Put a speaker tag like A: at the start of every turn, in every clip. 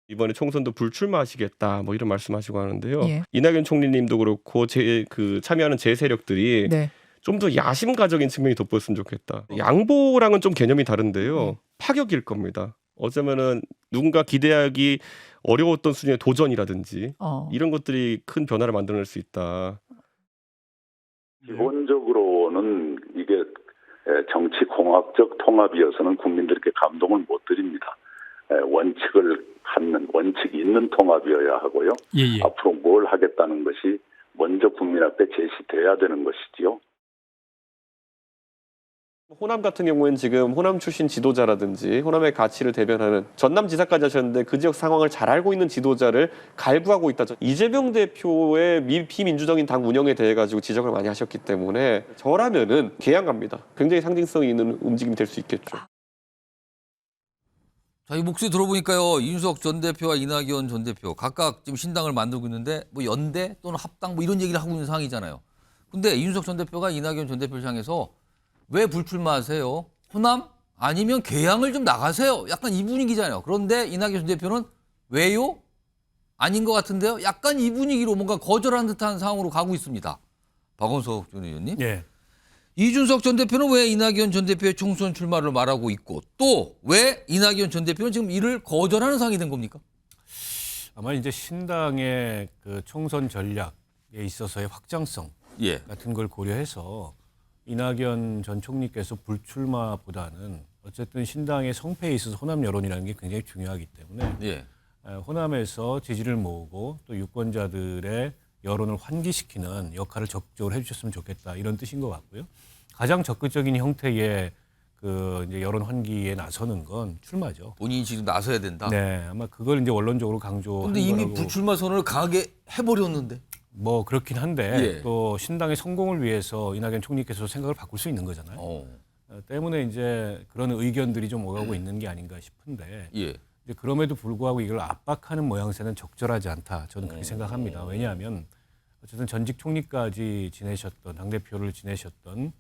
A: 이번에 총선도 불출마하시겠다 뭐 이런 말씀하시고 하는데요.
B: 예.
A: 이낙연 총리님도 그렇고 참여하는 제 세력들이
B: 네.
A: 좀 더 야심가적인 측면이 돋보였으면 좋겠다. 양보랑은 좀 개념이 다른데요. 파격일 겁니다. 어쩌면은 누군가 기대하기 어려웠던 수준의 도전이라든지 이런 것들이 큰 변화를 만들어낼 수 있다.
C: 기본적으로는 이게 정치 공학적 통합이어서는 국민들께 감동을 못 드립니다. 원칙을 갖는, 원칙이 있는 통합이어야 하고요.
D: 예.
C: 앞으로 뭘 하겠다는 것이 먼저 국민 앞에 제시돼야 되는 것이지요.
A: 호남 같은 경우에는 지금 호남 출신 지도자라든지 호남의 가치를 대변하는 전남지사까지 하셨는데 그 지역 상황을 잘 알고 있는 지도자를 갈구하고 있다. 이재명 대표의 비민주적인 당 운영에 대해 가지고 지적을 많이 하셨기 때문에 저라면은 개항합니다. 굉장히 상징성이 있는 움직임이 될 수 있겠죠.
E: 자, 이 목소리 들어보니까요. 이준석 전 대표와 이낙연 전 대표 각각 지금 신당을 만들고 있는데 뭐 연대 또는 합당 뭐 이런 얘기를 하고 있는 상황이잖아요. 근데 이준석 전 대표가 이낙연 전 대표를 향해서 왜 불출마하세요? 호남? 아니면 개항을 좀 나가세요. 약간 이 분위기잖아요. 그런데 이낙연 전 대표는 왜요? 아닌 것 같은데요. 약간 이 분위기로 뭔가 거절하는 듯한 상황으로 가고 있습니다. 박원석 전 의원님.
D: 예.
E: 이준석 전 대표는 왜 이낙연 전 대표의 총선 출마를 말하고 있고 또 왜 이낙연 전 대표는 지금 이를 거절하는 상황이 된 겁니까?
D: 아마 이제 신당의 그 총선 전략에 있어서의 확장성
E: 예.
D: 같은 걸 고려해서 이낙연 전 총리께서 불출마보다는 어쨌든 신당의 성패에 있어서 호남 여론이라는 게 굉장히 중요하기 때문에
E: 예.
D: 호남에서 지지를 모으고 또 유권자들의 여론을 환기시키는 역할을 적극적으로 해주셨으면 좋겠다 이런 뜻인 것 같고요. 가장 적극적인 형태의 그 이제 여론 환기에 나서는 건 출마죠.
E: 본인이 지금 나서야 된다.
D: 네, 아마 그걸 이제 원론적으로 강조한
E: 근데 이미
D: 거라고.
E: 불출마 선언을 강하게 해버렸는데.
D: 뭐 그렇긴 한데
E: 예.
D: 또 신당의 성공을 위해서 이낙연 총리께서 생각을 바꿀 수 있는 거잖아요. 때문에 이제 그런 의견들이 좀 오가고 있는 게 아닌가 싶은데
E: 예.
D: 이제 그럼에도 불구하고 이걸 압박하는 모양새는 적절하지 않다. 저는 그렇게 생각합니다. 왜냐하면 어쨌든 전직 총리까지 지내셨던 당대표를 지내셨던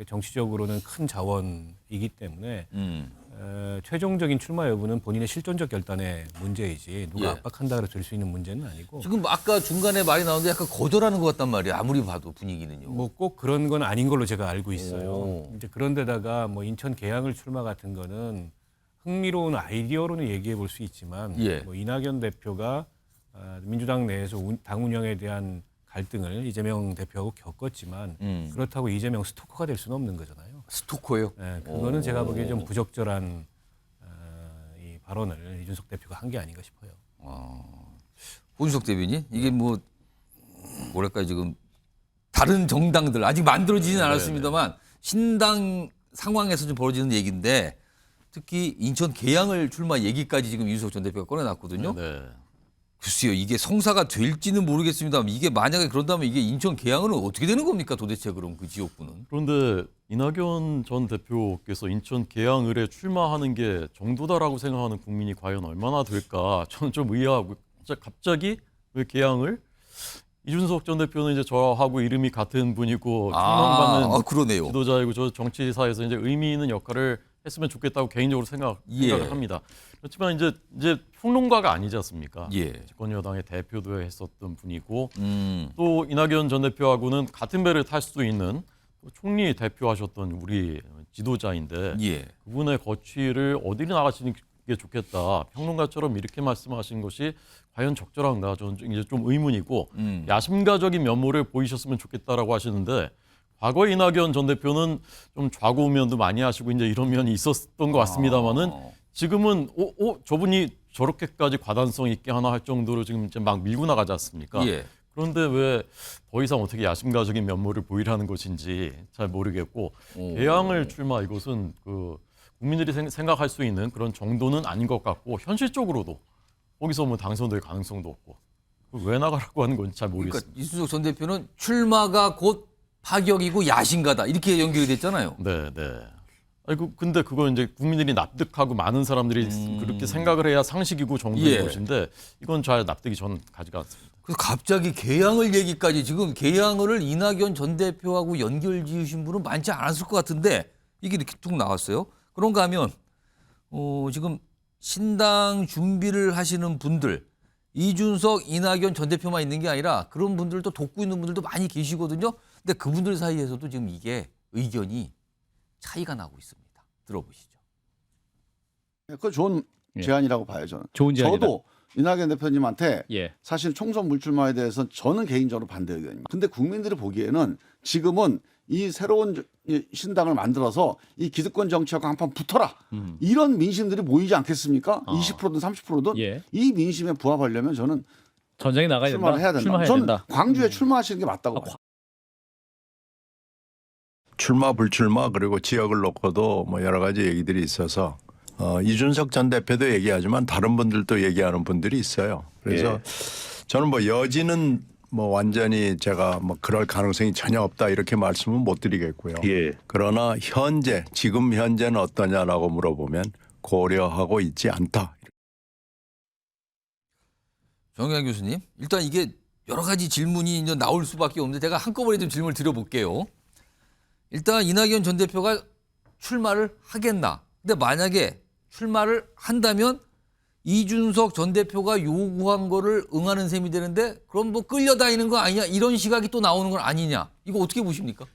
D: 정치적으로는 큰 자원이기 때문에 최종적인 출마 여부는 본인의 실존적 결단의 문제이지 누가
E: 예.
D: 압박한다 그래 될 수 있는 문제는 아니고
E: 지금 아까 중간에 말이 나오는데 약간 거절하는 것 같단 말이에요. 아무리 봐도 분위기는요.
D: 뭐 꼭 그런 건 아닌 걸로 제가 알고 있어요.
E: 오.
D: 이제 그런데다가 뭐 인천 계양을 출마 같은 거는 흥미로운 아이디어로는 얘기해 볼 수 있지만
E: 예.
D: 뭐 이낙연 대표가 민주당 내에서 당 운영에 대한 갈등을 이재명 대표하고 겪었지만 그렇다고 이재명 스토커가 될 수는 없는 거잖아요.
E: 스토커예요?
D: 네, 그거는 제가 보기에 좀 부적절한 이 발언을 이준석 대표가 한 게 아닌가 싶어요.
E: 홍준석 대변인 이게 뭐 뭐랄까 지금 다른 정당들 아직 만들어지진 않았습니다만 신당 상황에서 좀 벌어지는 얘기인데 특히 인천 계양을 출마 얘기까지 지금 이준석 전 대표가 꺼내놨거든요. 글쎄요, 이게 성사가 될지는 모르겠습니다만 이게 만약에 그런다면 이게 인천 계양은 어떻게 되는 겁니까 도대체 그럼 그 지역구는?
F: 그런데 이낙연 전 대표께서 인천 계양을에 출마하는 게 정도다라고 생각하는 국민이 과연 얼마나 될까 저는 좀 의아하고 갑자기 왜 계양을? 이준석 전 대표는 이제 저하고 이름이 같은 분이고 총망받는
E: 그러네요.
F: 지도자이고 저 정치사에서 이제 의미 있는 역할을 했으면 좋겠다고 개인적으로 생각을 합니다. 그렇지만 이제 평론가가 아니지 않습니까?
E: 예.
F: 집권 여당의 대표도 했었던 분이고 또 이낙연 전 대표하고는 같은 배를 탈 수 있는 총리 대표하셨던 우리 지도자인데
E: 예.
F: 그분의 거취를 어디로 나가시는 게 좋겠다. 평론가처럼 이렇게 말씀하신 것이 과연 적절한가? 저는 이제 좀 의문이고 야심가적인 면모를 보이셨으면 좋겠다라고 하시는데 과거 이낙연 전 대표는 좀 좌고우면도 많이 하시고 이제 이런 면이 있었던 것 같습니다만은 지금은 저분이 저렇게까지 과단성 있게 하나 할 정도로 지금 이제 막 밀고 나가지 않습니까?
E: 예.
F: 그런데 왜 더 이상 어떻게 야심가적인 면모를 보이라는 것인지 잘 모르겠고 개항을 출마 이것은 그 국민들이 생각할 수 있는 그런 정도는 아닌 것 같고 현실적으로도 거기서 뭐 당선될 가능성도 없고 왜 나가라고 하는 건지 잘 모르겠습니다.
E: 그러니까 이준석 전 대표는 출마가 곧 파격이고 야심가다 이렇게 연결이 됐잖아요.
F: 네. 아이고 근데 그거 이제 국민들이 납득하고 많은 사람들이 그렇게 생각을 해야 상식이고 정도인 것인데 이건 잘 납득이 전 가지가 않습니다.
E: 그래서 갑자기 계양을 얘기까지 지금 계양을 이낙연 전 대표하고 연결 지으신 분은 많지 않았을 것 같은데 이게 이렇게 툭 나왔어요. 그런가 하면 지금 신당 준비를 하시는 분들, 이준석, 이낙연 전 대표만 있는 게 아니라 그런 분들도 돕고 있는 분들도 많이 계시거든요. 근데 그분들 사이에서도 지금 이게 의견이 차이가 나고 있습니다. 들어보시죠.
B: 그거 좋은 제안이라고 봐요, 저는.
G: 좋은 제안이다.
B: 저도 이낙연 대표님한테
G: 예.
B: 사실 총선 불출마에 대해서 저는 개인적으로 반대 의견입니다. 근데 국민들이 보기에는 지금은 이 새로운 신당을 만들어서 이 기득권 정치하고 한판 붙어라. 이런 민심들이 보이지 않겠습니까? 20%든 30%든
G: 예.
B: 이 민심에 부합하려면 저는
G: 전쟁에 나가야 된다.
B: 출마를 해야 된다.
G: 출마해야
B: 저는
G: 된다.
B: 광주에 출마하시는 게 맞다고 봐요.
H: 출마 불출마 그리고 지역을 놓고도 뭐 여러 가지 얘기들이 있어서 이준석 전 대표도 얘기하지만 다른 분들도 얘기하는 분들이 있어요. 그래서 저는 뭐 여지는 뭐 완전히 제가 뭐 그럴 가능성이 전혀 없다 이렇게 말씀은 못 드리겠고요. 그러나 현재 지금 현재는 어떠냐라고 물어보면 고려하고 있지 않다.
E: 정의한 교수님, 일단 이게 여러 가지 질문이 이제 나올 수밖에 없는데 제가 한꺼번에 좀 질문을 드려볼게요. 일단 이낙연 전 대표가 출마를 하겠나? 근데 만약에 출마를 한다면 이준석 전 대표가 요구한 거를 응하는 셈이 되는데 그럼 뭐 끌려다니는 거 아니냐? 이런 시각이 또 나오는 건 아니냐? 이거 어떻게 보십니까?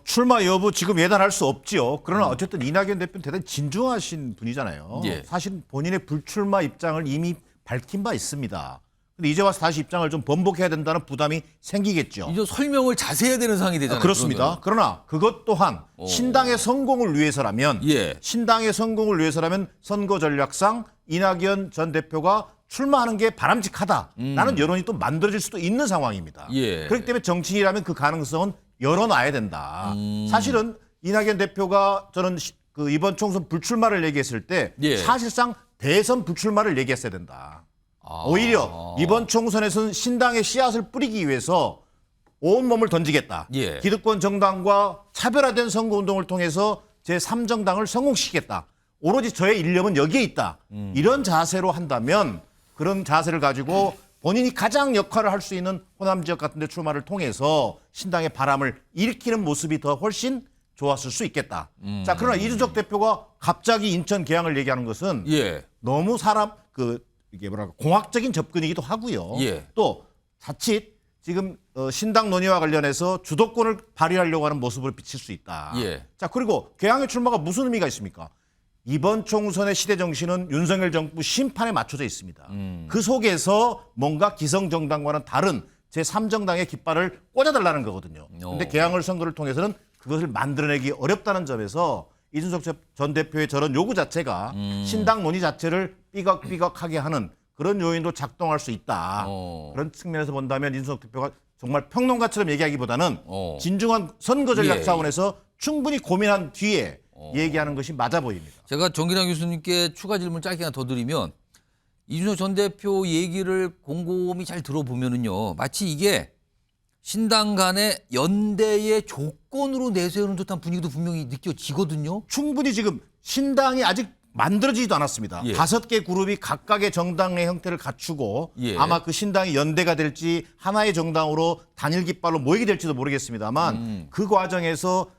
I: 출마 여부 지금 예단할 수 없지요. 그러나 어쨌든 이낙연 대표는 대단히 진중하신 분이잖아요.
E: 예.
I: 사실 본인의 불출마 입장을 이미 밝힌 바 있습니다. 근데 이제 와서 다시 입장을 좀 번복해야 된다는 부담이 생기겠죠.
E: 이제 설명을 자세히 해야 되는 상황이 되잖아요.
I: 그렇습니다. 그러나 그것 또한 신당의 성공을 위해서라면
E: 예.
I: 신당의 성공을 위해서라면 선거 전략상 이낙연 전 대표가 출마하는 게 바람직하다라는 여론이 또 만들어질 수도 있는 상황입니다.
E: 예.
I: 그렇기 때문에 정치인이라면 그 가능성은 열어놔야 된다. 사실은 이낙연 대표가 저는 그 이번 총선 불출마를 얘기했을 때
E: 예.
I: 사실상 대선 불출마를 얘기했어야 된다. 오히려 이번 총선에서는 신당의 씨앗을 뿌리기 위해서 온몸을 던지겠다.
E: 예.
I: 기득권 정당과 차별화된 선거운동을 통해서 제3정당을 성공시키겠다. 오로지 저의 일념은 여기에 있다. 이런 자세로 한다면 그런 자세를 가지고 본인이 가장 역할을 할 수 있는 호남 지역 같은 데 출마를 통해서 신당의 바람을 일으키는 모습이 더 훨씬 좋았을 수 있겠다. 자, 그러나 이준석 대표가 갑자기 인천 개항을 얘기하는 것은
E: 예.
I: 너무 이게 뭐랄까 공학적인 접근이기도 하고요.
E: 예.
I: 또 자칫 지금 신당 논의와 관련해서 주도권을 발휘하려고 하는 모습을 비칠 수 있다.
E: 예.
I: 자, 그리고 개항의 출마가 무슨 의미가 있습니까? 이번 총선의 시대 정신은 윤석열 정부 심판에 맞춰져 있습니다. 그 속에서 뭔가 기성정당과는 다른 제3정당의 깃발을 꽂아달라는 거거든요. 그런데 개항을 선거를 통해서는 그것을 만들어내기 어렵다는 점에서 이준석 전 대표의 저런 요구 자체가 신당 논의 자체를 삐걱삐걱하게 하는 그런 요인도 작동할 수 있다. 그런 측면에서 본다면 이준석 대표가 정말 평론가처럼 얘기하기보다는 진중한 선거 전략
E: 예.
I: 차원에서 충분히 고민한 뒤에 얘기하는 것이 맞아 보입니다.
E: 제가 정기랑 교수님께 추가 질문 짧게 하나 더 드리면 이준석 전 대표 얘기를 곰곰이 잘 들어보면은요. 마치 이게 신당 간의 연대의 조건으로 내세우는 듯한 분위기도 분명히 느껴지거든요.
I: 충분히 지금 신당이 아직 만들어지지도 않았습니다.
E: 예.
I: 5개 그룹이 각각의 정당의 형태를 갖추고
E: 예.
I: 아마 그 신당이 연대가 될지 하나의 정당으로 단일 깃발로 모이게 될지도 모르겠습니다만 그 과정에서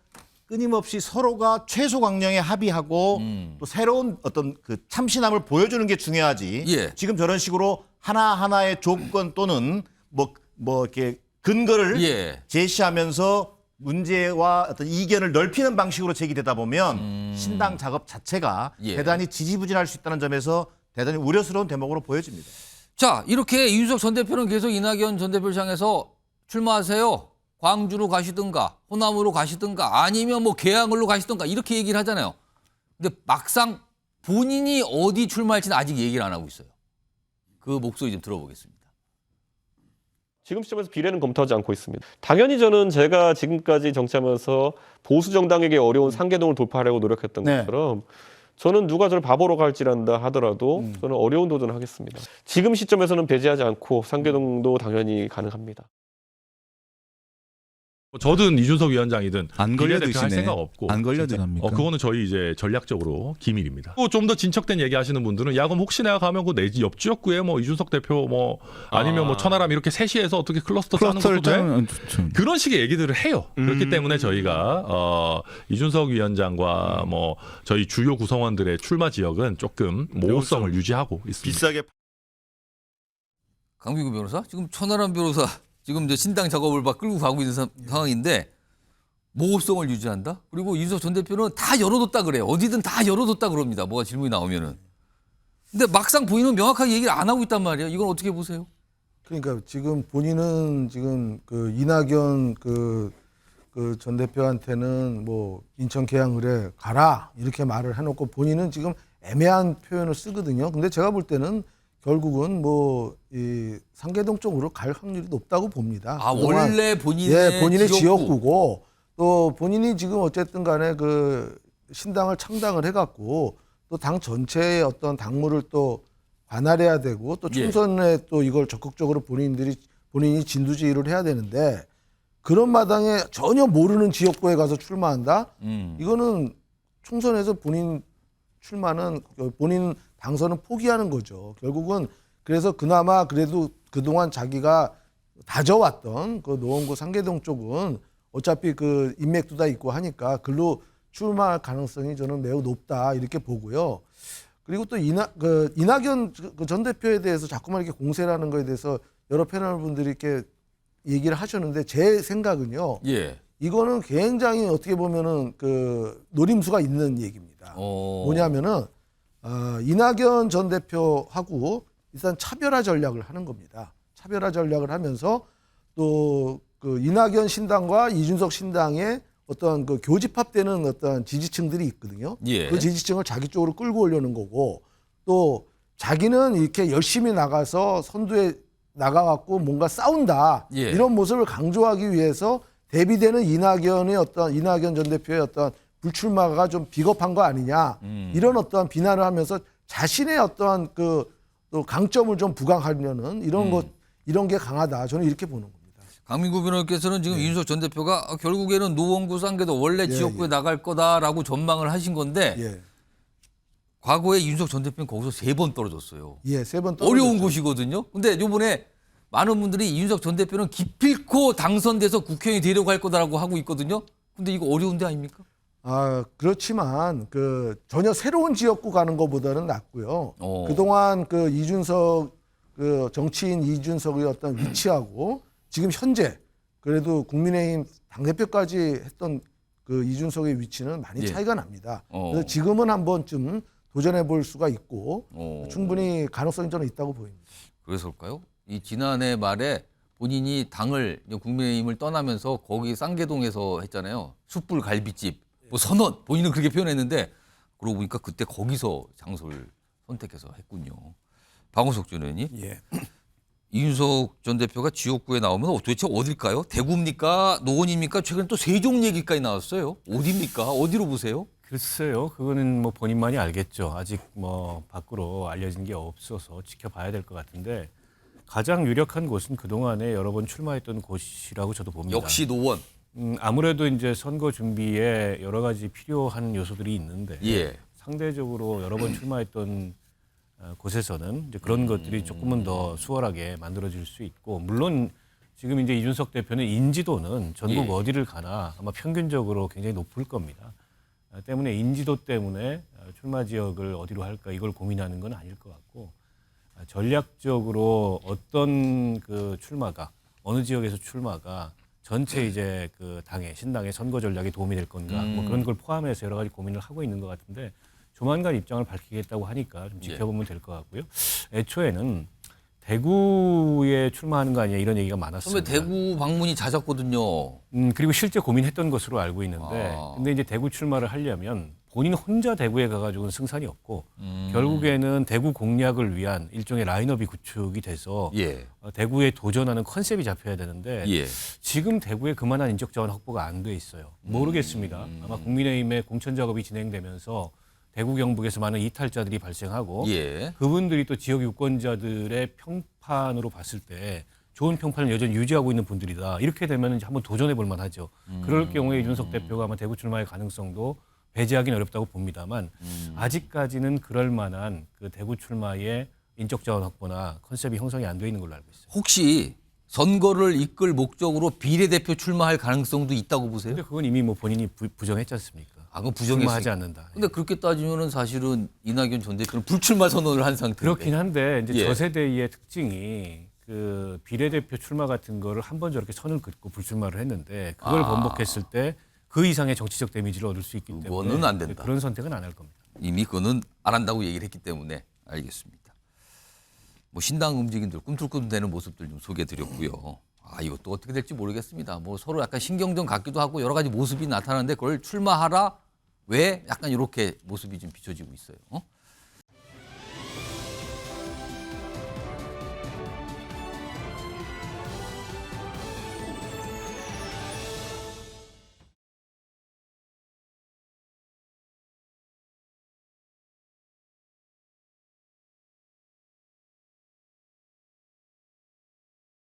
I: 끊임없이 서로가 최소 강령에 합의하고 또 새로운 어떤 그 참신함을 보여주는 게 중요하지.
E: 예.
I: 지금 저런 식으로 하나하나의 조건 또는 뭐 이렇게 근거를
E: 예.
I: 제시하면서 문제와 어떤 이견을 넓히는 방식으로 제기되다 보면 신당 작업 자체가
E: 예.
I: 대단히 지지부진할 수 있다는 점에서 대단히 우려스러운 대목으로 보여집니다.
E: 자, 이렇게 이준석 전 대표는 계속 이낙연 전 대표를 향해서 출마하세요. 광주로 가시든가 호남으로 가시든가 아니면 뭐 계양을로 가시든가 이렇게 얘기를 하잖아요. 근데 막상 본인이 어디 출마할지는 아직 얘기를 안 하고 있어요. 그 목소리 좀 들어보겠습니다.
A: 지금 시점에서 비례는 검토하지 않고 있습니다. 당연히 저는 제가 지금까지 정치하면서 보수 정당에게 어려운 상계동을 돌파하려고 노력했던 것처럼 저는 누가 저를 바보로 갈지란다 하더라도 저는 어려운 도전을 하겠습니다. 지금 시점에서는 배제하지 않고 상계동도 당연히 가능합니다.
G: 저든 이준석 위원장이든
J: 안
G: 비례대표 할
J: 걸려드시네.
G: 생각 없고
J: 안 걸려드랍니까?
G: 그거는 저희 이제 전략적으로 기밀입니다. 좀 더 진척된 얘기하시는 분들은 야 그럼 혹시 내가 가면 그 내지 옆 지역구에 뭐 이준석 대표 뭐 아니면 뭐 천하람 이렇게 셋이해서 어떻게 클러스터 짜는 것도 돼?
J: 짜면 좋죠.
G: 그런 식의 얘기들을 해요. 그렇기 때문에 저희가 이준석 위원장과 뭐 저희 주요 구성원들의 출마 지역은 조금 모호성을 유지하고 있습니다.
K: 비싸게
E: 강비구 변호사? 지금 천하람 변호사 지금 이제 신당 작업을 막 끌고 가고 있는 상황인데 모호성을 유지한다? 그리고 이준석 전 대표는 다 열어뒀다 그래요. 어디든 다 열어뒀다 그럽니다. 뭐가 질문이 나오면은. 근데 막상 본인은 명확하게 얘기를 안 하고 있단 말이에요. 이건 어떻게 보세요?
L: 그러니까 지금 본인은 지금 그 이낙연 그 전 대표한테는 뭐 인천 계양을에 가라 이렇게 말을 해놓고 본인은 지금 애매한 표현을 쓰거든요. 근데 제가 볼 때는 결국은 뭐 이 상계동 쪽으로 갈 확률이 높다고 봅니다.
E: 아,
L: 그동안
E: 원래 본인의
L: 지역구고 또 본인이 지금 어쨌든 간에 그 신당을 창당을 해갖고 또 당 전체의 어떤 당무를 또 관할해야 되고 또 총선에 또 이걸 적극적으로 본인이 진두지휘를 해야 되는데 그런 마당에 전혀 모르는 지역구에 가서 출마한다? 이거는 총선에서 본인 출마는 본인 당선은 포기하는 거죠. 결국은 그래서 그나마 그래도 그동안 자기가 다져왔던 그 노원구 상계동 쪽은 어차피 그 인맥도 다 있고 하니까 글로 출마할 가능성이 저는 매우 높다 이렇게 보고요. 그리고 또 이낙연 전 대표에 대해서 자꾸만 이렇게 공세를 하는 거에 대해서 여러 패널 분들이 이렇게 얘기를 하셨는데 제 생각은요.
E: 예.
L: 이거는 굉장히 어떻게 보면은 그 노림수가 있는 얘기입니다. 뭐냐면은 이낙연 전 대표하고 일단 차별화 전략을 하는 겁니다. 차별화 전략을 하면서 또 그 이낙연 신당과 이준석 신당의 어떤 그 교집합되는 어떤 지지층들이 있거든요.
E: 예.
L: 그 지지층을 자기 쪽으로 끌고 오려는 거고 또 자기는 이렇게 열심히 나가서 선두에 나가갖고 뭔가 싸운다
E: 예.
L: 이런 모습을 강조하기 위해서 대비되는 이낙연 전 대표의 어떤 불출마가 좀 비겁한 거 아니냐 이런 어떤 비난을 하면서 자신의 어떤 그 또 강점을 좀 부각하려는 이런 게 강하다 저는 이렇게 보는 겁니다.
E: 강민구 변호사께서는 지금 이준석 전 대표가 결국에는 노원구 상계도 원래 지역구에 나갈 거다라고 전망을 하신 건데 과거에 이준석 전 대표는 거기서 3번 떨어졌어요.
L: 예, 3번
E: 어려운 곳이거든요. 근데 이번에 많은 분들이 이준석 전 대표는 기필코 당선돼서 국회의원이 되려고 할 거다라고 하고 있거든요. 근데 이거 어려운 데 아닙니까?
L: 그렇지만 그 전혀 새로운 지역구 가는 것보다는 낫고요. 그동안 그 이준석 그 정치인 이준석의 어떤 위치하고 지금 현재 그래도 국민의힘 당대표까지 했던 그 이준석의 위치는 많이 차이가 납니다. 그래서 지금은 한 번쯤 도전해 볼 수가 있고 충분히 가능성이 저는 있다고 보입니다.
E: 그래서일까요? 이 지난해 말에 본인이 당을 국민의힘을 떠나면서 거기 쌍계동에서 했잖아요. 숯불 갈비집 뭐 선언 본인은 그렇게 표현했는데 그러고 보니까 그때 거기서 장소를 선택해서 했군요. 박원석 전 의원님.
D: 예.
E: 이준석 전 대표가 지역구에 나오면 도대체 어딜까요? 대구입니까? 노원입니까? 최근에 또 세종 얘기까지 나왔어요. 어디입니까? 어디로 보세요?
D: 글쎄요. 그거는 뭐 본인만이 알겠죠. 아직 뭐 밖으로 알려진 게 없어서 지켜봐야 될 것 같은데 가장 유력한 곳은 그동안에 여러 번 출마했던 곳이라고 저도 봅니다.
E: 역시 노원.
D: 아무래도 이제 선거 준비에 여러 가지 필요한 요소들이 있는데 상대적으로 여러 번 출마했던 곳에서는 이제 그런 것들이 조금은 더 수월하게 만들어질 수 있고 물론 지금 이제 이준석 대표는 인지도는 전국 어디를 가나 아마 평균적으로 굉장히 높을 겁니다. 때문에 인지도 때문에 출마 지역을 어디로 할까 이걸 고민하는 건 아닐 것 같고 전략적으로 어떤 그 출마가 어느 지역에서 출마가 전체 이제 그 신당의 선거 전략에 도움이 될 건가 뭐 그런 걸 포함해서 여러 가지 고민을 하고 있는 것 같은데 조만간 입장을 밝히겠다고 하니까 좀 지켜보면 될 것 같고요. 애초에는 대구에 출마하는 거 아니냐 이런 얘기가 많았습니다.
E: 선배 대구 방문이 잦았거든요.
D: 그리고 실제 고민했던 것으로 알고 있는데 근데 이제 대구 출마를 하려면 본인 혼자 대구에 가가지고는 승산이 없고 결국에는 대구 공략을 위한 일종의 라인업이 구축이 돼서 대구에 도전하는 컨셉이 잡혀야 되는데 지금 대구에 그만한 인적 자원 확보가 안 돼 있어요. 모르겠습니다. 아마 국민의힘의 공천 작업이 진행되면서 대구 경북에서 많은 이탈자들이 발생하고 그분들이 또 지역 유권자들의 평판으로 봤을 때 좋은 평판을 여전히 유지하고 있는 분들이다. 이렇게 되면 이제 한번 도전해 볼 만하죠. 그럴 경우에 이준석 대표가 아마 대구 출마의 가능성도 배제하기는 어렵다고 봅니다만 아직까지는 그럴 만한 그 대구 출마의 인적 자원 확보나 컨셉이 형성이 안 돼 있는 걸로 알고 있어요.
E: 혹시 선거를 이끌 목적으로 비례대표 출마할 가능성도 있다고 보세요?
D: 근데 그건 이미 뭐 본인이 부정했지 않습니까?
E: 아, 그건
D: 출마하지
E: 부정했지
D: 않는다.
E: 근데 그렇게 따지면은 사실은 이낙연 전 대표는 불출마 선언을 한 상태인데.
D: 그렇긴 한데 이제
E: 예.
D: 저 세대의 특징이 그 비례대표 출마 같은 거를 한 번 저렇게 선을 긋고 불출마를 했는데 그걸 번복했을 때 그 이상의 정치적 데미지를 얻을 수 있기 때문에
E: 그거는 안 된다.
D: 그런 선택은 안 할 겁니다.
E: 이미 그거는 안 한다고 얘기를 했기 때문에 알겠습니다. 뭐 신당 움직임들 꿈틀꿈틀대는 모습들 좀 소개해드렸고요. 아, 이것도 어떻게 될지 모르겠습니다. 뭐 서로 약간 신경전 같기도 하고 여러 가지 모습이 나타나는데 그걸 출마하라 왜 약간 이렇게 모습이 좀 비춰지고 있어요.